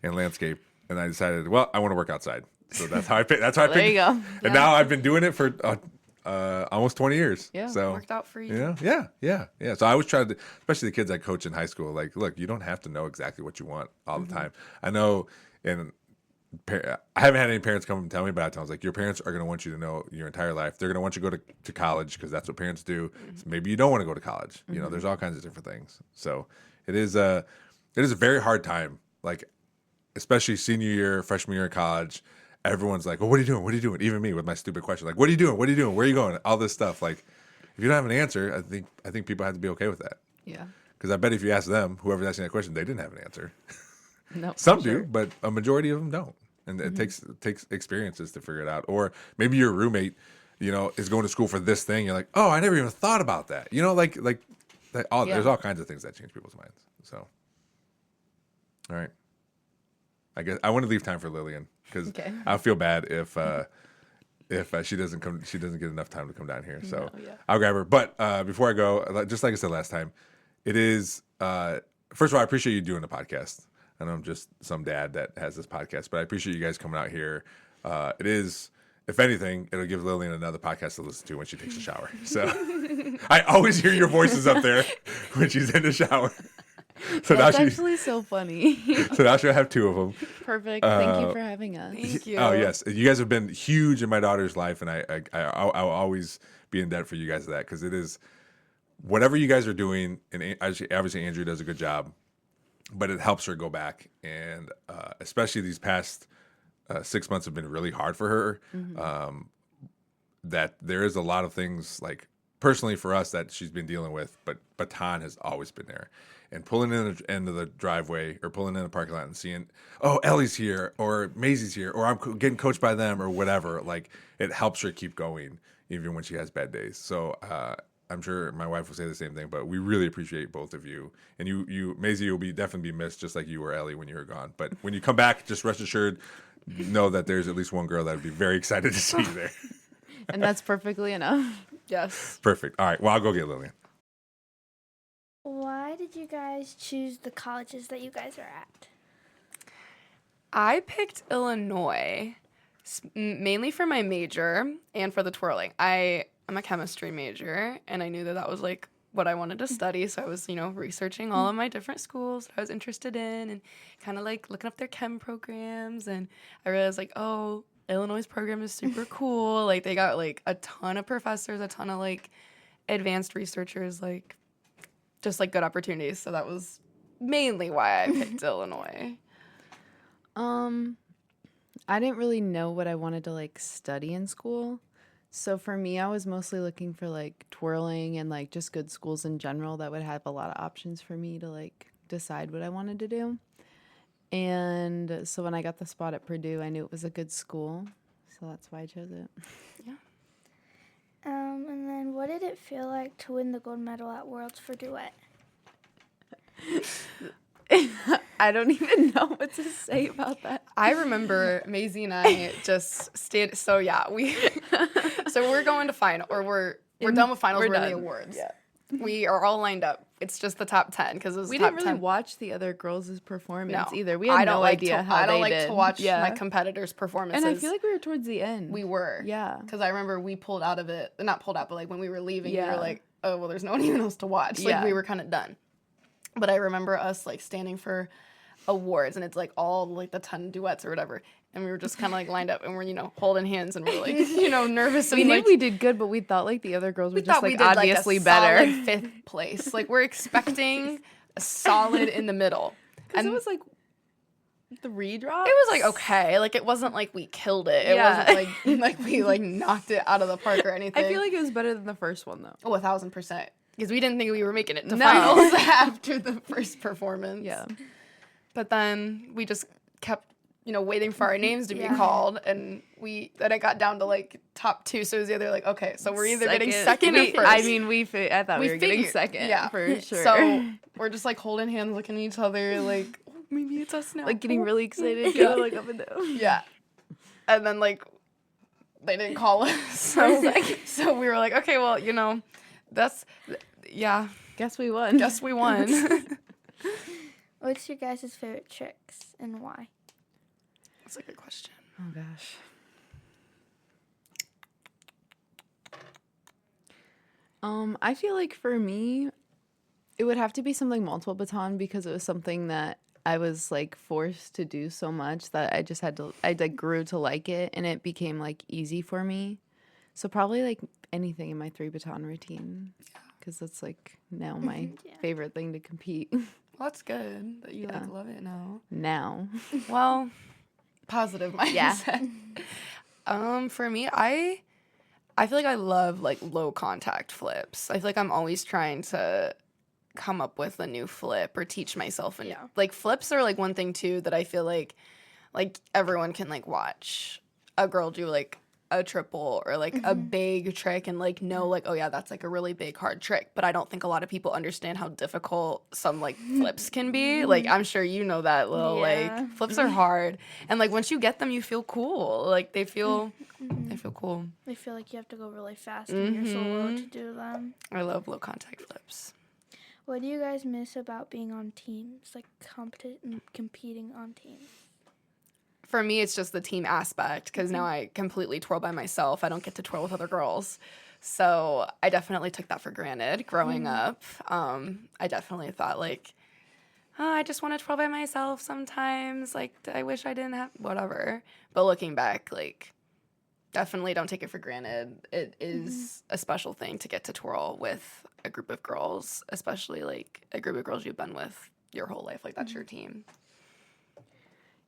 and landscape, and I decided, well, I want to work outside. So that's how I picked. That's how I picked. There you go. And now I've been doing it for almost 20 years. Yeah, so Worked out for you. Yeah. So I always try to, especially the kids I coach in high school, like, look, you don't have to know exactly what you want all the time. I know, and I haven't had any parents come and tell me about it. I was like, your parents are going to want you to know your entire life. They're going to want you to go to college because that's what parents do. So maybe you don't want to go to college. You know, there's all kinds of different things. So it is a very hard time. Like, especially senior year, freshman year in college, everyone's like, well, what are you doing? What are you doing? Even me with my stupid question. Like, what are you doing? What are you doing? Where are you going? All this stuff. Like, if you don't have an answer, I think people have to be okay with that. Yeah. Because I bet if you ask them, whoever's asking that question, they didn't have an answer. No. Some do, but a majority of them don't. And it takes experiences to figure it out. Or maybe your roommate, you know, is going to school for this thing. You're like, oh, I never even thought about that. You know, there's all kinds of things that change people's minds. So, all right. I guess I want to leave time for Lillian because I feel bad if she doesn't come, she doesn't get enough time to come down here. So I'll grab her. But before I go, just like I said last time, it is first of all, I appreciate you doing the podcast. I know I'm just some dad that has this podcast, but I appreciate you guys coming out here. It is, if anything, it'll give Lillian another podcast to listen to when she takes a shower. So I always hear your voices up there when she's in the shower. So That's now actually so funny. So now she'll have two of them. Perfect. Thank you for having us. Thank you. Oh yes, you guys have been huge in my daughter's life, and I'll always be in debt for you guys for that because it is whatever you guys are doing, and obviously Andrew does a good job, but it helps her go back. And especially these past 6 months have been really hard for her. That there is a lot of things, like personally for us, that she's been dealing with, but baton has always been there. And pulling in the end of the driveway or pulling in the parking lot and seeing, oh, Ellie's here or Mazie's here or I'm getting coached by them or whatever, like it helps her keep going even when she has bad days. So I'm sure my wife will say the same thing, but we really appreciate both of you. And you Mazie will definitely be missed, just like you were, Ellie, when you were gone. But when you come back, just rest assured, know that there's at least one girl that would be very excited to see you there. And that's perfectly enough. Yes. Perfect. All right. Well, I'll go get Lillian. Why did you guys choose the colleges that you guys are at? I picked Illinois mainly for my major and for the twirling. I'm a chemistry major, and I knew that was like what I wanted to study. So I was, researching all of my different schools that I was interested in and kind of like looking up their chem programs. And I realized like, oh, Illinois' program is super cool. Like they got like a ton of professors, a ton of like advanced researchers, like just like good opportunities. So that was mainly why I picked Illinois. I didn't really know what I wanted to like study in school. So for me, I was mostly looking for like twirling and like just good schools in general that would have a lot of options for me to like decide what I wanted to do. And so when I got the spot at Purdue, I knew it was a good school. So that's why I chose it. Yeah. And then what did it feel like to win the gold medal at Worlds for duet? I don't even know what to say about that. I remember Mazie and I just stayed. So yeah, so we're going to final, or we're done with finals. We're in the awards. Yeah. We are all lined up. It's just the top 10 because it was we top didn't really 10. watch the other girls' performance either. We I had don't no like idea to, how I don't they like did. to watch Yeah. my competitors' performances. And I feel like we were towards the end. we were. Yeah. Because I remember we pulled out of it. Not pulled out, but like when we were leaving, we Yeah. were like, oh, well, there's no one even else to watch. Like Yeah. we were kind of done. But I remember us like standing for awards, and it's like all like the 10 duets or whatever. And we were just kind of like lined up, and we're, holding hands, and we're like, nervous. We and knew like, we did good, but we thought like the other girls were just like did, obviously like, a better. solid 5th place. Like we're expecting a solid in the middle. And it was like the redrop. It was like okay. Like it wasn't like we killed it. It wasn't like we like knocked it out of the park or anything. I feel like it was better than the first one though. Oh, 1,000%. Because we didn't think we were making it to No. finals after the first performance. Yeah. But then we just kept, waiting for our names to be Yeah. called, and then it got down to like top 2. So it was either like, okay, so we're either getting second or first. I mean, I thought we were getting figured- second. yeah, for sure. So we're just like holding hands, looking at each other, like, oh, maybe it's us now. like getting really excited, Yeah. going like up and down. Yeah. And then like they didn't call us. So we were like, okay, well, that's Guess we won. guess we won. What's your guys' favorite tricks and why? That's a good question. Oh gosh. I feel like for me, it would have to be something multiple baton because it was something that I was like forced to do so much that I like grew to like it, and it became like easy for me. So probably like anything in my 3 baton routine, because that's like now my favorite thing to compete. Well, that's good that you like love it now. now. Well, positive mindset. For me, I feel like I love like low contact flips. I feel like I'm always trying to come up with a new flip or teach myself. And like flips are like one thing too that I feel like everyone can like watch a girl do like a triple or like a big trick and like know like, oh yeah, that's like a really big hard trick. But I don't think a lot of people understand how difficult some like flips can be. Like I'm sure you know that, Lil. Like flips are hard. And like once you get them, you feel cool. Like they feel cool. I feel like you have to go really fast and you're so low to do them. I love low contact flips. What do you guys miss about being on teams, like competing on teams? For me, it's just the team aspect because now I completely twirl by myself. I don't get to twirl with other girls. So I definitely took that for granted growing up. I definitely thought like, oh, I just want to twirl by myself sometimes. Like, I wish I didn't have whatever. But looking back, like, definitely don't take it for granted. It is a special thing to get to twirl with a group of girls, especially like a group of girls you've been with your whole life. Like that's your team.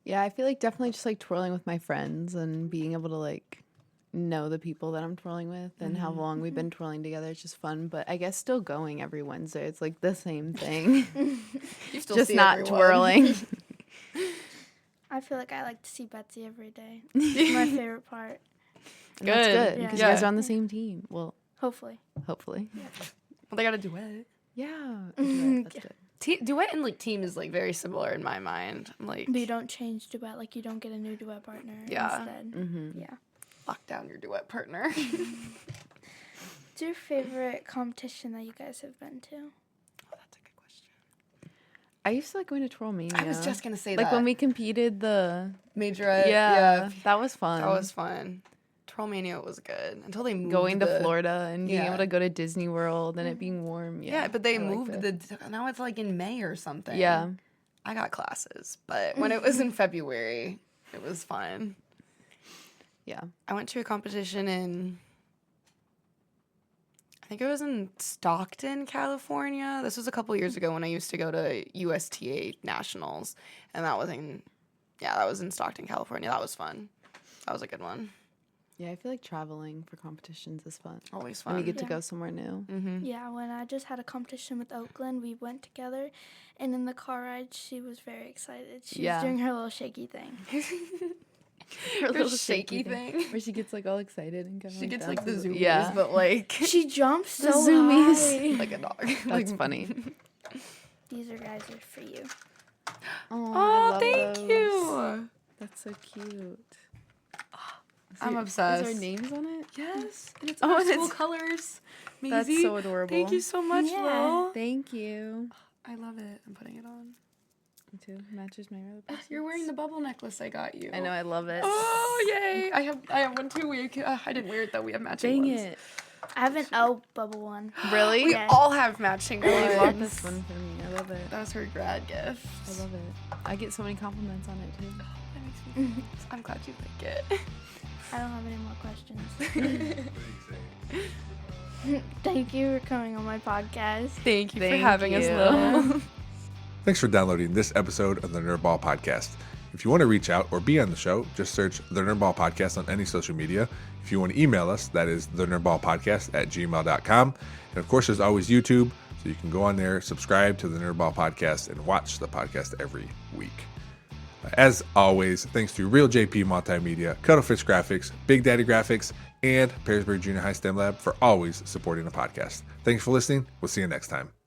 Yeah, I feel like definitely just like twirling with my friends and being able to like know the people that I'm twirling with and how long we've been twirling together. It's just fun, but I guess still going every Wednesday. It's like the same thing. You still Just see not everyone. twirling. I feel like I like to see Betsy every day. It's my favorite part. And that's good Yeah. because you guys are on the same team. Well, Hopefully. hopefully. Well, they got a duet. Yeah. That's good. Duet and like team is like very similar in my mind. Like But you don't change duet. Like, you don't get a new duet partner instead. Yeah. lock down your duet partner. What's your favorite competition that you guys have been to? That's a good question. I used to like going to Twirl Mania. I was just gonna say like that. when we competed the Majorette. yeah, that was fun. That was fun. Trollmania was good until they moved going to Florida and being Yeah. able to go to Disney World and it being warm. Yeah, but they I liked moved it. now it's like in May or something. Yeah. I got classes, but when it was in February, it was fun. Yeah. I went to a competition I think it was in Stockton, California. This was a couple years ago when I used to go to USTA Nationals, and that was in Stockton, California. That was fun. That was a good one. Yeah, I feel like traveling for competitions is fun. Always fun. When you get to Yeah. go somewhere new. Yeah, when I just had a competition with Oakland, we went together, and in the car ride, she was very excited. She Yeah. was doing her little shaky thing. Her little shaky thing. Where she gets like all excited and kind of She gets like the zoomies, Yeah. but like She jumps so zoomies. high. like a dog. That's funny. These guys are for you. Oh, thank you. That's so cute. I'm Is obsessed. our names on it? Yes, and it's Oh, our and school it's- colors. That's Mazie, so adorable. Thank you so much, Yeah. Lil. Thank you. I love it. I'm putting it on. Me too. Matches my other presents. You're wearing the bubble necklace I got you. I know. I love it. Oh yay! I have one too. I didn't wear it though. We have matching Dang ones. it. I have an L bubble one. Really? We Yeah. all have matching You bought ones. this one for me. I love it. That was her grad gift. I love it. I get so many compliments on it too. That makes me. I'm glad you like it. I don't have any more questions. Thank you for coming on my podcast. Thank you for Thank having us, you. Lil. Thanks for downloading this episode of the Nerdball Podcast. If you want to reach out or be on the show, just search the Nerdball Podcast on any social media. If you want to email us, that is thenerdballpodcast@gmail.com. And of course, there's always YouTube, so you can go on there, subscribe to the Nerdball Podcast, and watch the podcast every week. As always, thanks to Real JP Multimedia, Cuddlefish Graphics, Big Daddy Graphics, and Perrysburg Junior High STEM Lab for always supporting the podcast. Thanks for listening. We'll see you next time.